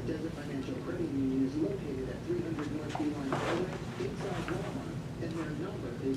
Desert Financial Credit Union is located at 300 North Beeline Highway inside Walmart, and their number is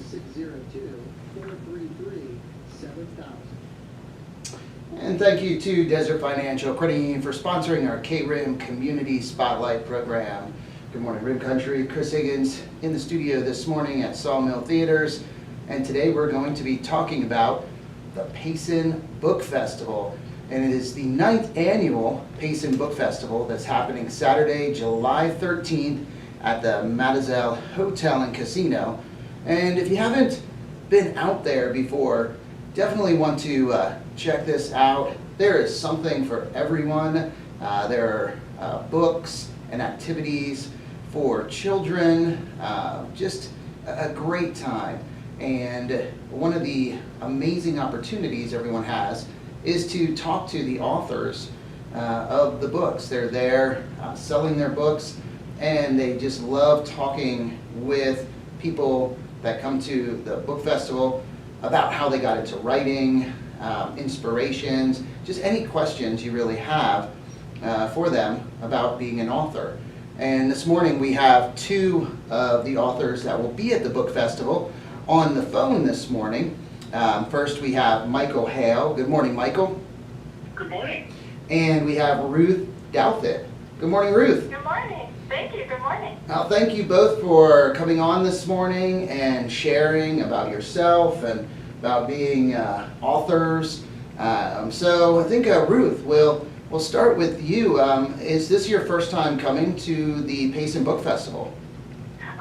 602-433-7000. And thank you to Desert Financial Credit Union for sponsoring our KRIM Community Spotlight program. Good morning, Rim Country. Chris Higgins in the studio this morning at Sawmill Theaters. And today we're going to be talking about the Payson Book Festival. And it is the 9th annual Payson Book Festival that's happening Saturday, July 13th at the Mazatzal Hotel and Casino. And if you haven't been out there before, definitely want to check this out. There is something for everyone. There are books and activities for children, just a great time. And one of the amazing opportunities everyone has is to talk to the authors of the books. They're there selling their books, and they just love talking with people that come to the book festival about how they got into writing, inspirations, just any questions you really have for them about being an author. And this morning we have two of the authors that will be at the book festival on the phone this morning. First we have Michael Hale. Good morning, Michael. Good morning. And we have Ruth Douthit. Good morning, Ruth. Good morning. Thank you. Good morning. Thank you both for coming on this morning and sharing about yourself and about being authors. So I think Ruth, we'll start with you. Is this your first time coming to the Payson Book Festival?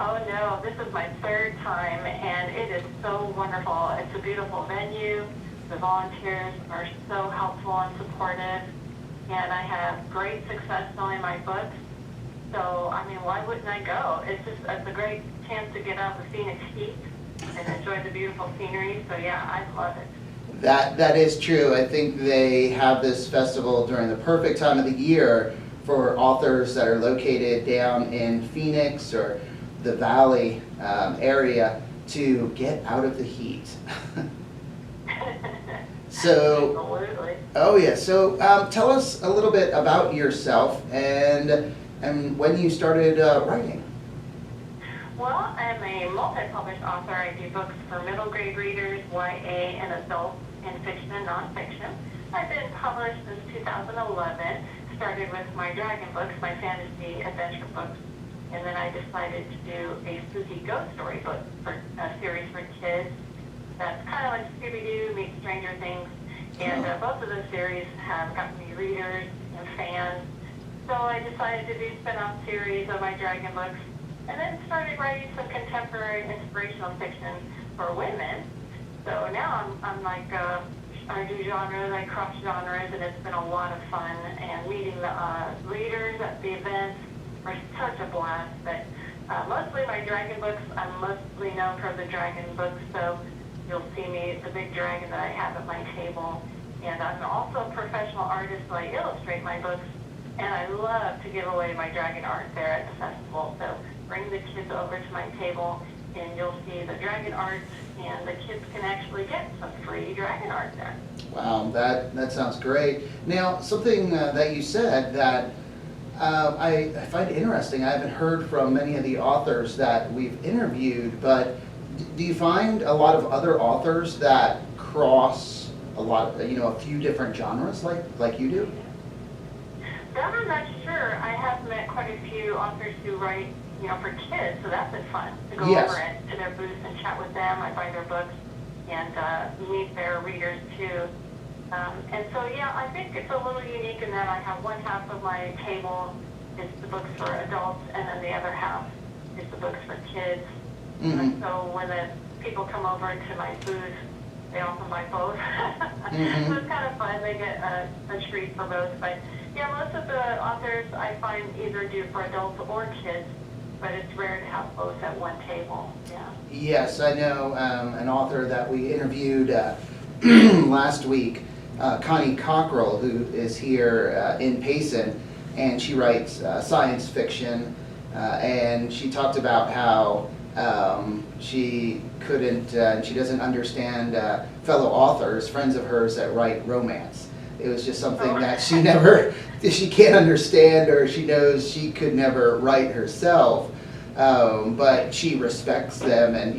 Oh no, this is my third time, and it is so wonderful. It's a beautiful venue. The volunteers are so helpful and supportive, and I have great success selling my books. So, I mean, why wouldn't I go? It's a great chance to get out of the Phoenix heat and enjoy the beautiful scenery. So yeah, I love it. That is true. I think they have this festival during the perfect time of the year for authors that are located down in Phoenix or the Valley area to get out of the heat. So, Absolutely. oh yeah. So tell us a little bit about yourself and when you started writing. Well, I'm a multi-published author. I do books for middle grade readers, YA, and adults in fiction and nonfiction. I've been published since 2011. Started with my dragon books, my fantasy adventure books, and then I decided to do a spooky ghost story book for a series for kids. That's kind of like Scooby-Doo meets Stranger Things, and both of those series have gotten me readers and fans. So I decided to do spin-off series of my dragon books, and then started writing some contemporary inspirational fiction for women. So now I'm like, I do genres, I cross genres, and it's been a lot of fun. And meeting the readers at the events are such a blast. But mostly my dragon books, I'm mostly known for the dragon books, so you'll see me, the big dragon that I have at my table. And I'm also a professional artist, so I illustrate my books. And I love to give away my dragon art there at the festival. So bring the kids over to my table, and you'll see the dragon art, and the kids can actually get some free dragon art there. Wow, that sounds great. Now, something that you said that I find interesting. I haven't heard from many of the authors that we've interviewed, but do you find a lot of other authors that cross a few different genres like you do? That I'm not sure. I have met quite a few authors who write, for kids, so that's been fun to go Yes. over to their booths and chat with them. I buy their books and meet their readers too. And so, yeah, I think it's a little unique in that I have one half of my table is the books for adults, and then the other half is the books for kids. Mm-hmm. And so when the people come over to my booth, they often buy both. Mm-hmm. So it's kind of fun. They get a treat for both. But yeah, most of the authors I find either do for adults or kids, but it's rare to have both at one table. Yeah. Yes, I know an author that we interviewed last week, Connie Cockrell, who is here in Payson, and she writes science fiction, and she talked about how she couldn't, she doesn't understand fellow authors, friends of hers that write romance. It was just something that she never she can't understand, or she knows she could never write herself. But she respects them and,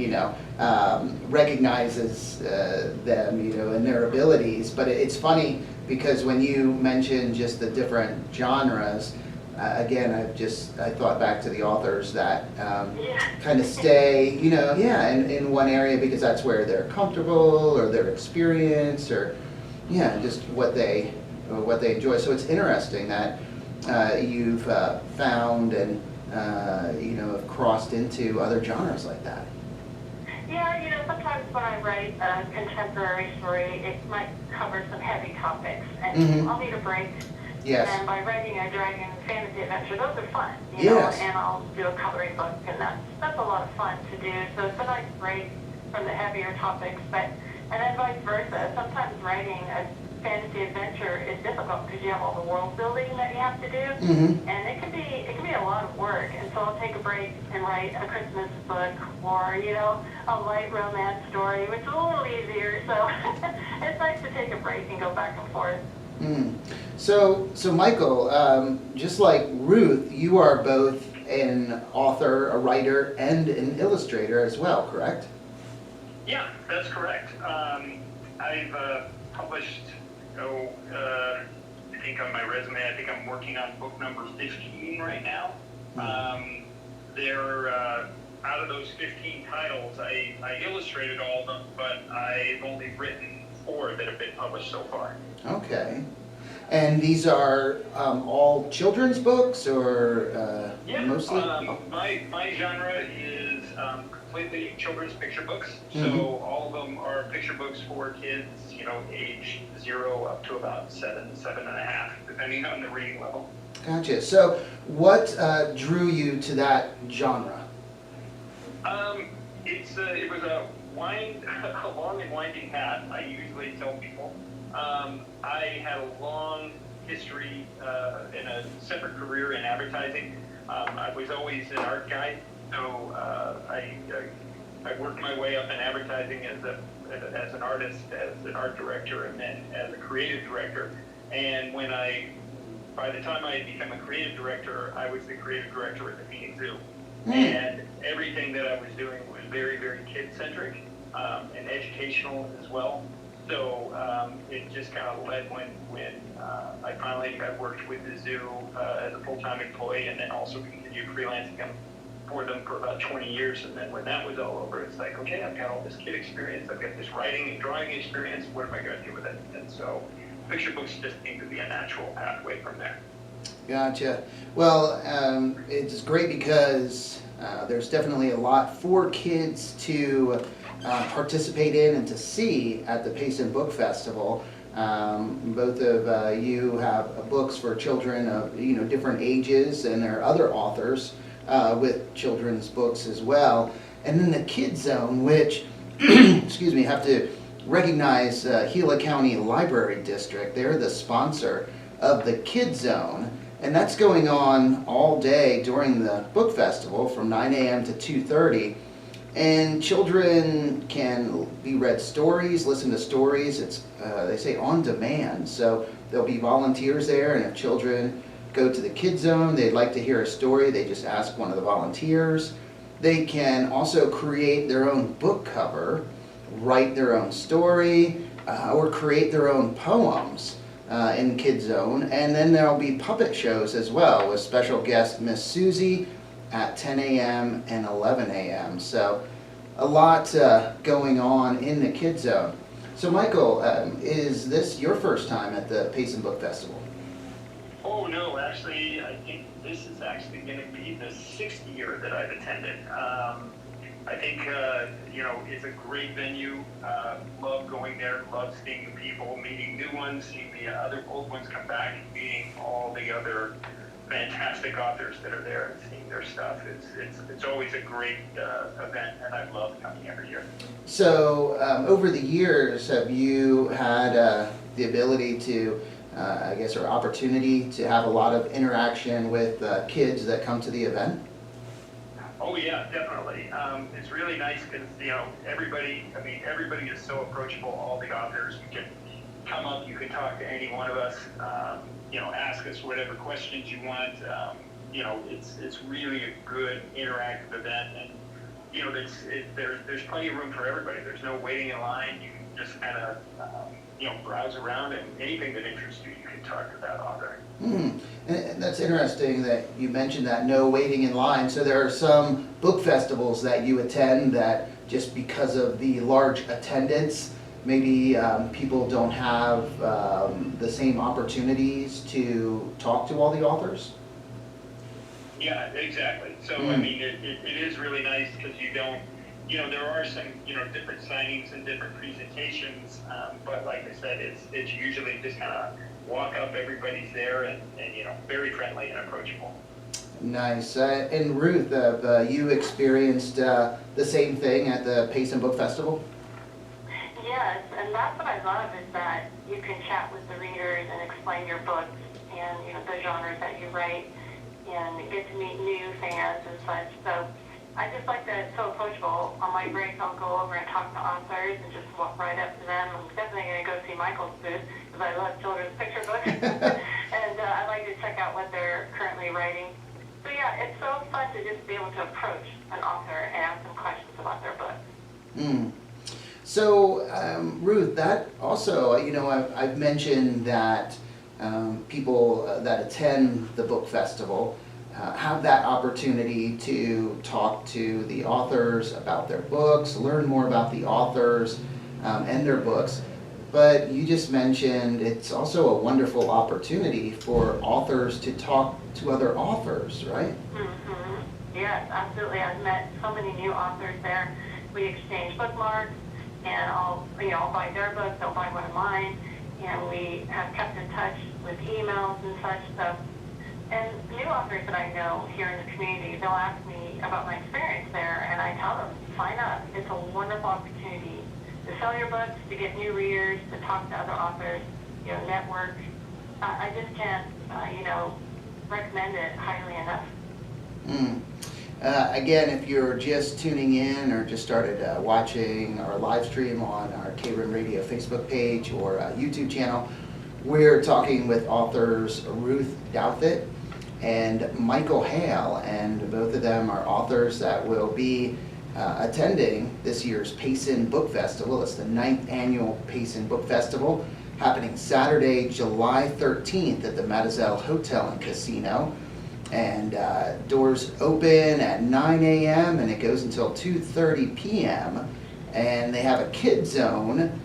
recognizes them, and their abilities. But it's funny because when you mention just the different genres, again, I thought back to the authors that kind of stay, in one area because that's where they're comfortable or their experience or, just what they enjoy. So it's interesting that you've found and have crossed into other genres like that. Yeah, sometimes when I write a contemporary story, it might cover some heavy topics, and I'll need a break. Yes. And by writing a dragon fantasy adventure, those are fun, Yes. and I'll do a coloring book, and that's a lot of fun to do. So it's a nice break from the heavier topics, and then vice versa. Sometimes writing a fantasy adventure is difficult because you have all the world building that you have to do, and it can be a lot of work. And so I'll take a break and write a Christmas book or a light romance story, which is a little easier. So it's nice to take a break and go back and forth. So Michael, just like Ruth, you are both an author, a writer, and an illustrator as well, correct? Yeah, that's correct. I've published, I think on my resume, I think I'm working on book number 15 right now. Out of those 15 titles, I illustrated all of them, but I've only written 4 that have been published so far. Okay. And these are all children's books, or mostly? My genre is completely children's picture books. So all of them are picture books for kids, age 0 up to about 7 and a half, depending on the reading level. Gotcha. So what drew you to that genre? It was a long and winding path. I usually tell people. I had a long history in a separate career in advertising. I was always an art guy, so I worked my way up in advertising as an artist, as an art director, and then as a creative director. And by the time I had become a creative director, I was the creative director at the Phoenix Zoo. And everything that I was doing was very, very kid-centric and educational as well. So it just kind of led when I worked with the zoo as a full-time employee, and then also continued freelancing for them for about 20 years. And then when that was all over, it's like, okay, I've got all this kid experience, I've got this writing and drawing experience, what am I going to do with it? And so picture books just seem to be a natural pathway from there. Gotcha. Well, it's great because there's definitely a lot for kids to participate in and to see at the Payson Book Festival. Both of you have books for children of different ages, and there are other authors with children's books as well. And then the Kid Zone, which excuse me, have to recognize Gila County Library District. They're the sponsor of the Kid Zone, and that's going on all day during the book festival from 9 a.m. to 2:30. And children can be read stories, listen to stories. It's they say on demand, so there'll be volunteers there, and if children go to the Kid Zone, they'd like to hear a story, they just ask one of the volunteers. They can also create their own book cover, write their own story, or create their own poems in Kid Zone. And then there'll be puppet shows as well with special guest Miss Susie at 10 a.m. and 11 a.m. So a lot going on in the Kid Zone. So Michael, is this your first time at the Payson Book Festival? Oh no, actually, I think this is actually going to be the 6th year that I've attended. I think, it's a great venue. Love going there, love seeing the people, meeting new ones, seeing the other old ones come back, meeting all the other fantastic authors that are there and seeing their stuff. It's always a great event, and I love coming every year. So over the years, have you had the ability to, or opportunity to have a lot of interaction with kids that come to the event? Oh yeah, definitely. It's really nice because everybody is so approachable. All the authors, you can come up, you can talk to any one of us, ask us whatever questions you want. It's really a good interactive event, and there's plenty of room for everybody. There's no waiting in line. You can just kind of browse around, and anything that interests you, you can talk to that author. And that's interesting that you mentioned that no waiting in line. So there are some book festivals that you attend that just because of the large attendance, maybe people don't have the same opportunities to talk to all the authors? Yeah, exactly. So, I mean, it is really nice because you don't, there are some, different signings and different presentations, but like I said, it's usually just kind of walk up, everybody's there, and very friendly and approachable. Nice. And Ruth, you experienced the same thing at the Payson Book Festival? Yes, and that's what I love is that you can chat with the readers and explain your books and the genres that you write, and get to meet new fans and such. So I just like that it's so approachable. On my breaks, I'll go over and talk to authors and just walk right up to them. I'm definitely going to go see Michael's booth because I love children's picture books, and I like to check out what they're currently writing. So yeah, it's so fun to just be able to approach an author and ask them questions about their book. So, Ruth, that also, I've mentioned that people that attend the book festival have that opportunity to talk to the authors about their books, learn more about the authors and their books. But you just mentioned it's also a wonderful opportunity for authors to talk to other authors, right? Yes, absolutely. I've met so many new authors there. We exchange bookmarks, and I'll buy their book, they'll buy one of mine, and we have kept in touch with emails and such. So, and new authors that I know here in the community, they'll ask me about my experience there, and I tell them, sign up. It's a wonderful opportunity to sell your books, to get new readers, to talk to other authors, network. I just can't, recommend it highly enough. Again, if you're just tuning in or just started watching our live stream on our KRIM Radio Facebook page or YouTube channel, we're talking with authors Ruth Douthit and Michael Hale, and both of them are authors that will be attending this year's Payson Book Festival. It's the 9th annual Payson Book Festival, happening Saturday, July 13th at the Mazatzal Hotel Casino. And doors open at 9 a.m. and it goes until 2:30 p.m. And they have a kid zone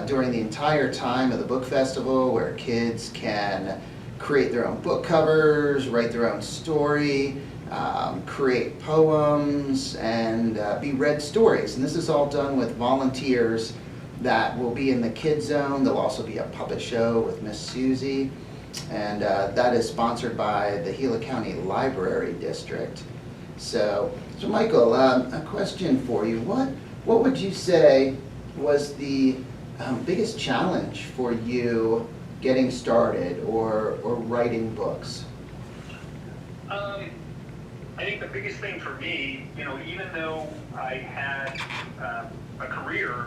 during the entire time of the book festival where kids can create their own book covers, write their own story, create poems, and be read stories. And this is all done with volunteers that will be in the kid zone. There'll also be a puppet show with Miss Susie. And that is sponsored by the Gila County Library District. So Michael, a question for you. What would you say was the biggest challenge for you getting started or writing books? I think the biggest thing for me, even though I had a career,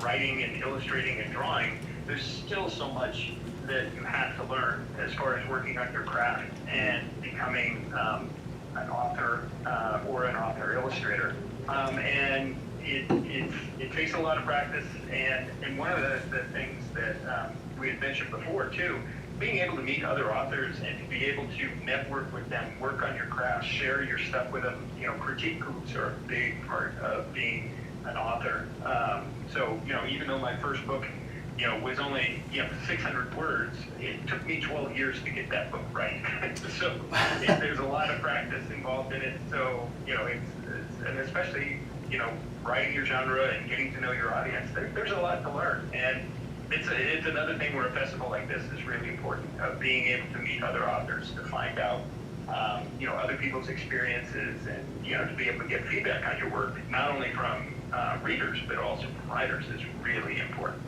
writing and illustrating and drawing, there's still so much that you have to learn as far as working on your craft and becoming an author or an author illustrator. And it takes a lot of practice, and one of the things that we had mentioned before too, being able to meet other authors and to be able to network with them, work on your craft, share your stuff with them. Critique groups are a big part of being an author. So even though my first book was only 600 words, it took me 12 years to get that book right. So there's a lot of practice involved in it. So and especially writing your genre and getting to know your audience, there's a lot to learn. And it's another thing where a festival like this is really important, of being able to meet other authors, to find out other people's experiences, and to be able to get feedback on your work, not only from readers but also from writers, is really important.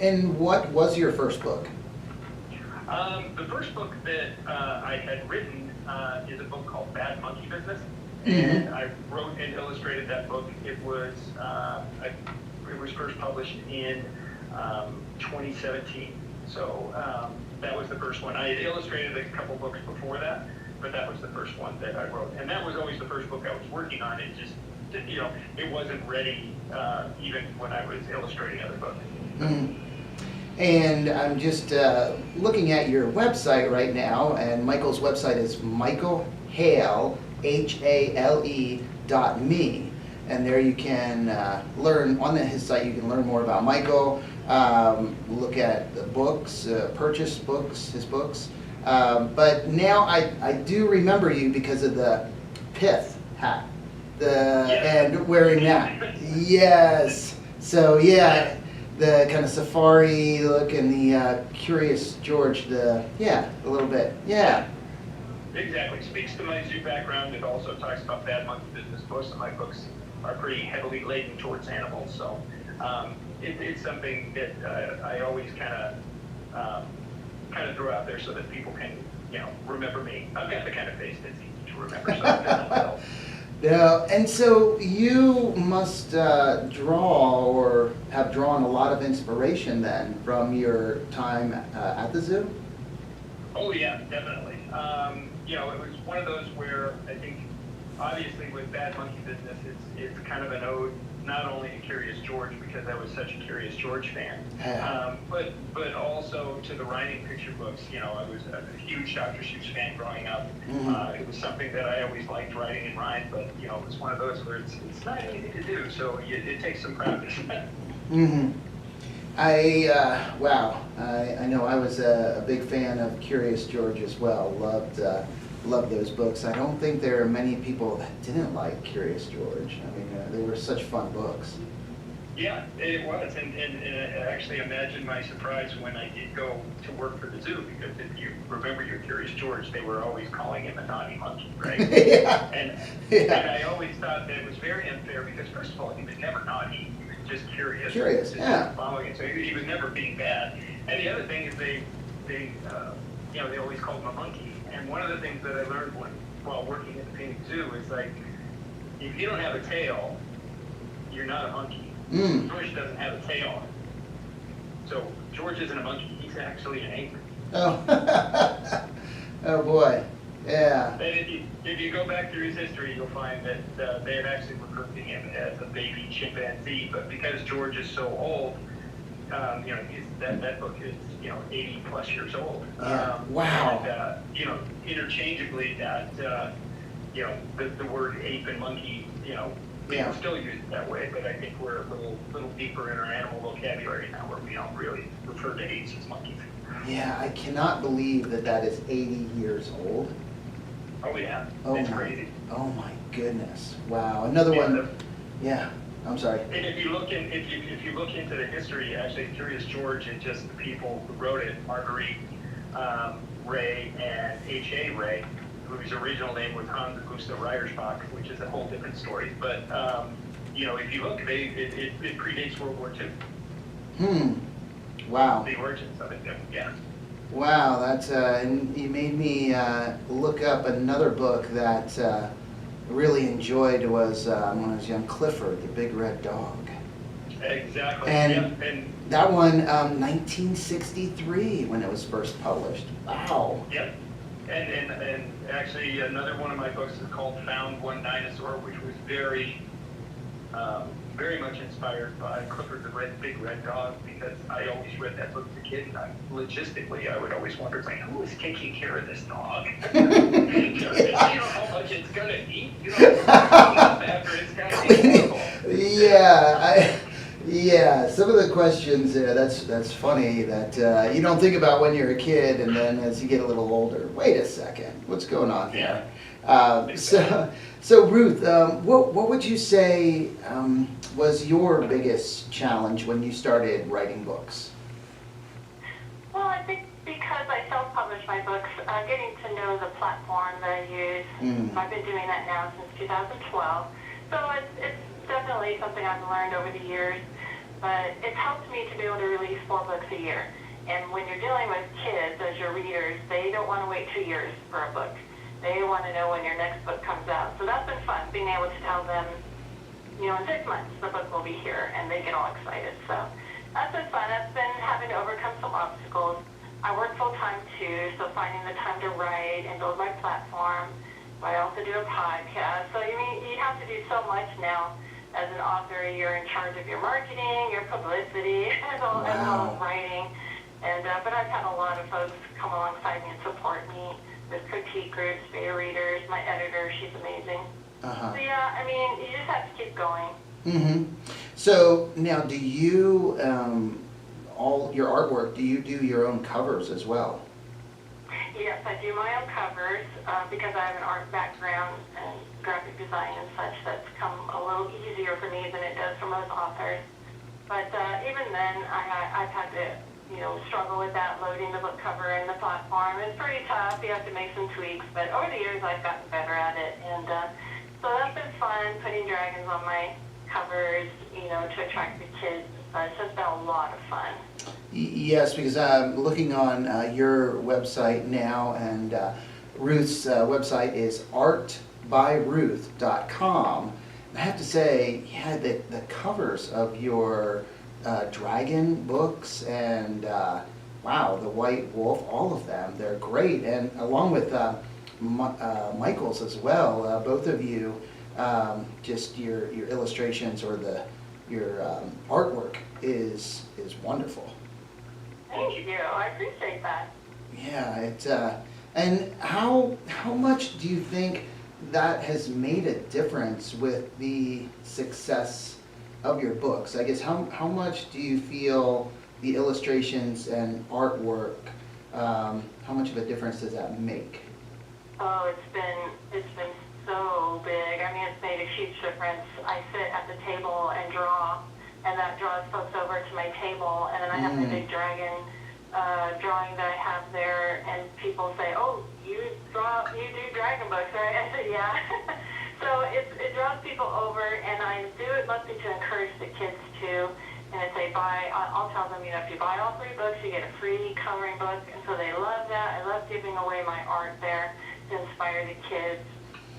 And what was your first book? The first book that I had written is a book called Bad Monkey Business, and I wrote and illustrated that book. It was first published in 2017. So that was the first one. I had illustrated a couple books before that, but that was the first one that I wrote. And that was always the first book I was working on. It just, it wasn't ready even when I was illustrating other books. Mm. And I'm just looking at your website right now, and Michael's website is michaelhale, HALE.me. And there you can learn, on his site you can learn more about Michael, look at the books, purchase books, his books. But now I do remember you because of the pith hat, and wearing that. Yes. So yeah, the kind of safari look and the Curious George, a little bit. Yeah. Exactly. Speaks to my zoo background. It also talks about bad monkey business. Most of my books are pretty heavily laden towards animals, so it's something that I always kind of throw out there so that people can, remember me. I've got the kind of face that's easy to remember, so I can tell. Yeah, and so you must draw or have drawn a lot of inspiration then from your time at the zoo? Oh yeah, definitely. It was one of those where I think, obviously with Bad Monkey Business, it's kind of an ode not only to Curious George, because I was such a Curious George fan, but also to the rhyming picture books. I was a huge Dr. Seuss fan growing up. Mm-hmm. It was something that I always liked writing in rhyme, but it was one of those where it's not easy to do, so it takes some practice. Mm-hmm. I know I was a big fan of Curious George as well. Loved those books. I don't think there are many people that didn't like Curious George. I mean, they were such fun books. Yeah, it was, and I actually imagine my surprise when I did go to work for the zoo, because if you remember your Curious George, they were always calling him a naughty monkey, right? Yeah. And I always thought that it was very unfair, because first of all, he was never naughty, he was just curious. Curious, yeah. Following it, so he was never being bad. And the other thing is they always called him a monkey. And one of the things that I learned while working at the Phoenix Zoo is, like, if you don't have a tail, you're not a monkey. Mm. George doesn't have a tail. So George isn't a monkey, he's actually an ape. Oh. Oh boy. Yeah. And if you go back through his history, you'll find that they had actually referred to him as a baby chimpanzee, but because George is so old, that book is 80 plus years old. Wow. And, interchangeably that the word ape and monkey, people still use it that way, but I think we're a little deeper in our animal vocabulary now, where we don't really refer to apes as monkeys. Yeah, I cannot believe that is 80 years old. Oh yeah, it's crazy. Oh my goodness! Wow, another one. Yeah, I'm sorry. And if you look into the history, actually, Curious George and just the people who wrote it, Marguerite Ray and H.A. Ray, whose original name was Hans Gustav Reyersbach, which is a whole different story. But if you look, it predates World War II. Wow. The origins of it, yeah. Wow, that's and you made me look up another book that I really enjoyed was when I was young, Clifford, the Big Red Dog. Exactly. And that one, 1963 when it was first published. Wow. Yep. And actually another one of my books is called Found One Dinosaur, which was very much inspired by Clifford the Big Red Dog, because I always read that book as a kid, and logistically I would always wonder, like, who is taking care of this dog? You know how much it's going to eat? After it's got to eat. Yeah, some of the questions there, that's funny that you don't think about when you're a kid, and then as you get a little older, wait a second, what's going on here? So Ruth, what would you say was your biggest challenge when you started writing books? Well, I think because I self-published my books, getting to know the platform that I use, I've been doing that now since 2012, so it's definitely something I've learned over the years, but it's helped me to be able to release 4 books a year. And when you're dealing with kids as your readers, they don't want to wait 2 years for a book. They want to know when your next book comes out. So that's been fun, being able to tell them, in 6 months the book will be here, and they get all excited. So That's been fun. I've been having to overcome some obstacles. I work full-time too, so finding the time to write and build my platform. I also do a podcast. So, you have to do so much now. As an author, you're in charge of your marketing, your publicity, as well as writing. And but I've had a lot of folks come alongside me and support me with critique groups, beta readers, my editor, she's amazing. Uh-huh. So yeah, you just have to keep going. Mm-hmm. So now, do you, all your artwork, do you do your own covers as well? Yes, I do my own covers because I have an art background and graphic design and such. That's come a little easier for me than it does for most authors. But even then, I've had to, struggle with that, loading the book cover and the platform. It's pretty tough. You have to make some tweaks. But over the years, I've gotten better at it. And so that's been fun, putting dragons on my covers, to attract the kids. It's just been a lot of fun. Yes, because I'm looking on your website now, and Ruth's website is artbyruth.com. I have to say, yeah, the covers of your dragon books and wow, the White Wolf, all of them, they're great. And along with Michael's as well, both of you, just your illustrations or your artwork is wonderful. Thank you. I appreciate that. Yeah, and how much do you think that has made a difference with the success of your books? I guess how much do you feel the illustrations and artwork, how much of a difference does that make? Oh, it's been so big. It's made a huge difference. I sit at the table and draw, and that draws folks over to my table, and then I have the big dragon drawing that I have there, and people say, "Oh, you do dragon books, right?" I said, "Yeah." So it draws people over, and I do it mostly to encourage the kids too. And if they buy, I'll tell them, if you buy all 3 books, you get a free coloring book, and so they love that. I love giving away my art there to inspire the kids.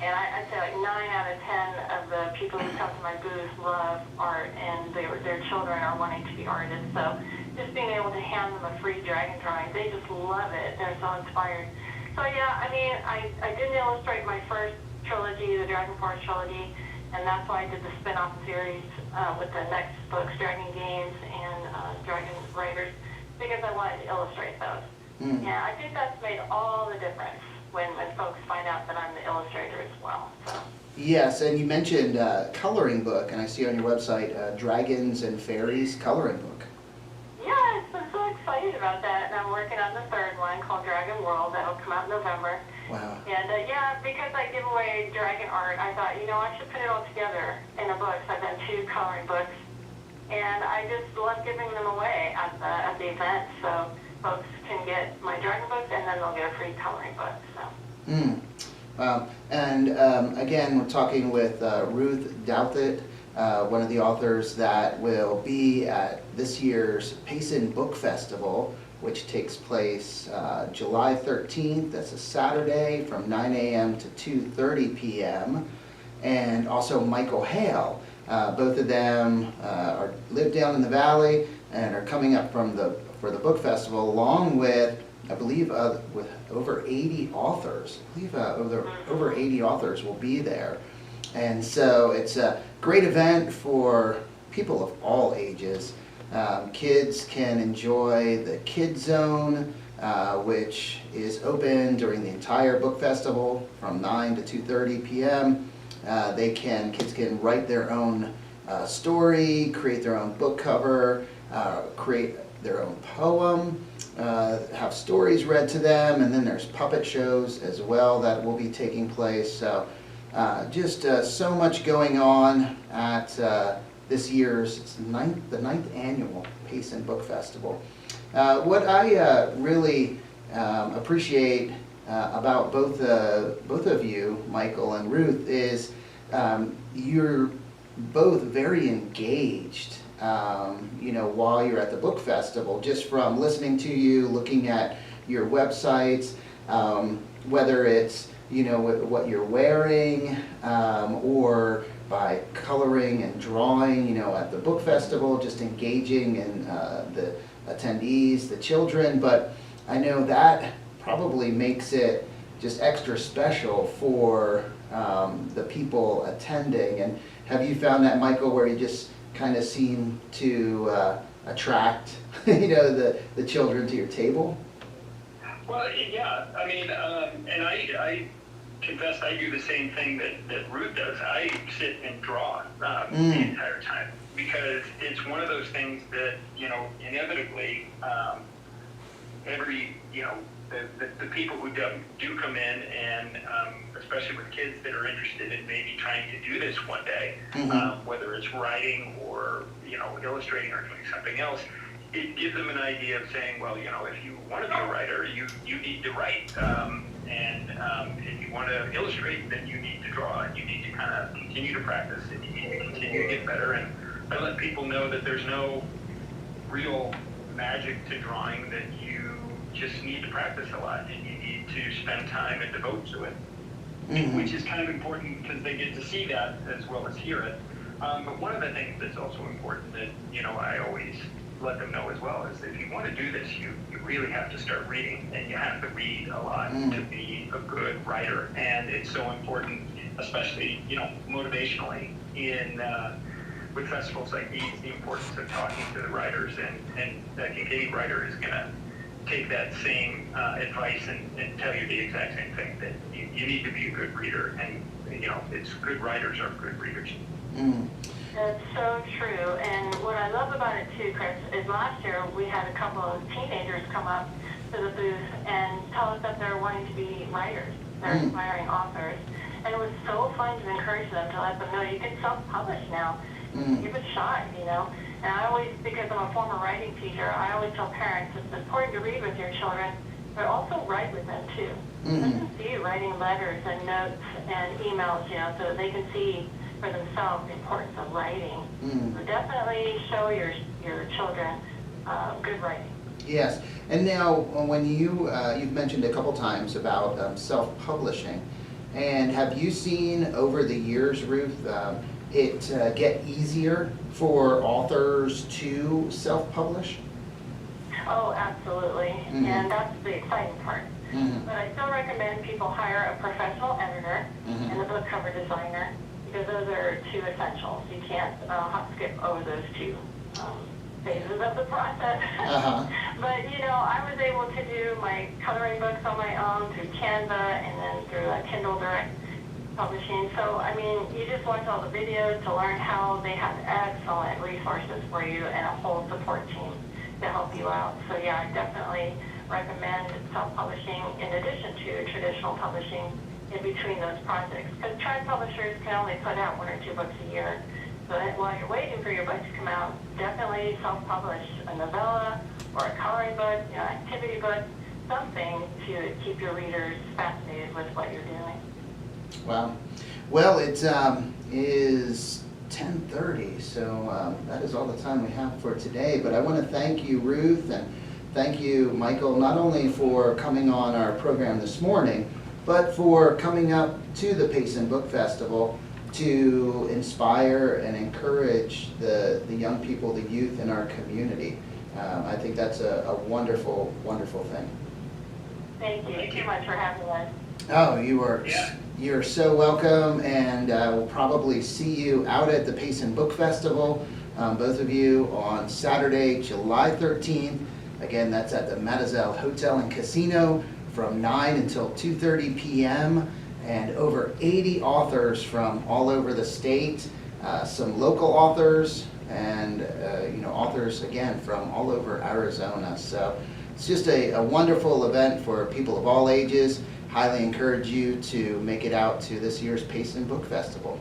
And I'd say like 9 out of 10 of the people who come to my booth love art, and their children are wanting to be artists. So just being able to hand them a free dragon drawing, they just love it. They're so inspired. So yeah, I didn't illustrate my first trilogy, the Dragon Force trilogy, and that's why I did the spin-off series with the next books, Dragon Games and Dragon Writers, because I wanted to illustrate those. Yeah, I think that's made all the difference when folks find out that I'm the illustrator as well. So. Yes, and you mentioned coloring book, and I see on your website Dragons and Fairies coloring book. Yeah, I'm so excited about that, and I'm working on the 3rd one called Dragon World. That'll come out in November. Wow. And yeah, because I give away dragon art, I thought, I should put it all together in a book. So I've done 2 coloring books, and I just love giving them away at the event, so folks can get my dragon books, and then they'll get a free coloring book. So. Wow. And again, we're talking with Ruth Douthit, one of the authors that will be at this year's Payson Book Festival, which takes place July 13th. That's a Saturday from 9 a.m. to 2:30 p.m. And also Michael Hale. Both of them live down in the valley and are coming up for the book festival, along with, I believe, with over 80 authors. I believe over 80 authors will be there. And so it's a great event for people of all ages. Kids can enjoy the Kids Zone, which is open during the entire book festival from 9 to 2:30 p.m. Kids can write their own story, create their own book cover, create their own poem, have stories read to them, and then there's puppet shows as well that will be taking place. So just so much going on at this year's the ninth annual Payson Book Festival. What I really appreciate about both of you, Michael and Ruth, is you're both very engaged. While you're at the book festival, just from listening to you, looking at your websites, whether it's what you're wearing, or by coloring and drawing, at the book festival, just engaging in the attendees, the children. But I know that probably makes it just extra special for the people attending. And have you found that, Michael, where you just kind of seem to attract, the children to your table? Well, yeah. I mean, and I confess I do the same thing that Ruth does. I sit and draw the entire time, because it's one of those things that, inevitably, the people who do come in, and especially with kids that are interested in maybe trying to do this one day, whether it's writing or, illustrating or doing something else, it gives them an idea of saying, well, if you want to be a writer, you need to write. And if you want to illustrate, then you need to draw, and you need to kind of continue to practice, and you need to continue to get better. And I let people know that there's no real magic to drawing, that you just need to practice a lot, and you need to spend time and devote to it, which is kind of important because they get to see that as well as hear it. But one of the things that's also important that, I always let them know as well is that if you want to do this, you really have to start reading, and you have to read a lot to be a good writer. And it's so important, especially, motivationally with festivals like these, the importance of talking to the writers, and I think any writer is going to take that same advice and tell you the exact same thing, that you need to be a good reader, and it's good writers are good readers. That's so true. And what I love about it too, Chris, is last year we had a couple of teenagers come up to the booth and tell us that they're wanting to be writers, they're aspiring authors. And it was so fun to encourage them, to let them know you can self-publish now. Give it a shot, And I always, because I'm a former writing teacher, I always tell parents it's important to read with your children, but also write with them too. Let them see you writing letters and notes and emails, so that they can see for themselves the importance of writing. So definitely show your children good writing. Yes, and now when you've mentioned a couple times about self-publishing, and have you seen over the years, Ruth, it get easier for authors to self-publish? Oh, absolutely, and that's the exciting part. But I still recommend people hire a professional editor and a book cover designer, because those are two essentials. You can't skip over those two phases of the process. But, I was able to do my coloring books on my own through Canva and then through Kindle Direct Publishing. So, you just watch all the videos to learn how they have excellent resources for you and a whole support team to help you out. So, yeah, I definitely recommend self-publishing in addition to traditional publishing in between those projects, because trad publishers can only put out 1 or 2 books a year. So while you're waiting for your book to come out, definitely self-publish a novella or a coloring book, activity book, something to keep your readers fascinated with what you're doing. Wow. Well, it is 10:30, so that is all the time we have for today. But I want to thank you, Ruth, and thank you, Michael, not only for coming on our program this morning, but for coming up to the Payson Book Festival to inspire and encourage the young people, the youth in our community. I think that's a wonderful, wonderful thing. Thank you so much for having us. Oh, you're so welcome, and we'll probably see you out at the Payson Book Festival, both of you, on Saturday, July 13th. Again, that's at the Mazatzal Hotel and Casino from 9 until 2:30 p.m. and over 80 authors from all over the state, some local authors, and authors again from all over Arizona. So it's just a wonderful event for people of all ages. Highly encourage you to make it out to this year's Payson Book Festival.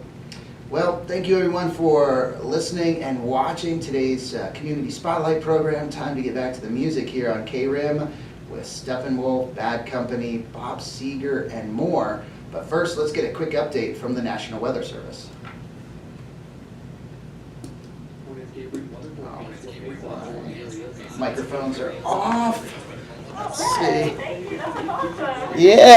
Well, thank you everyone for listening and watching today's Community Spotlight program. Time to get back to the music here on KRIM with Steppenwolf, Bad Company, Bob Seger, and more. But first, let's get a quick update from the National Weather Service. Microphones are off. Let's see. Thank you. That was awesome. Yeah.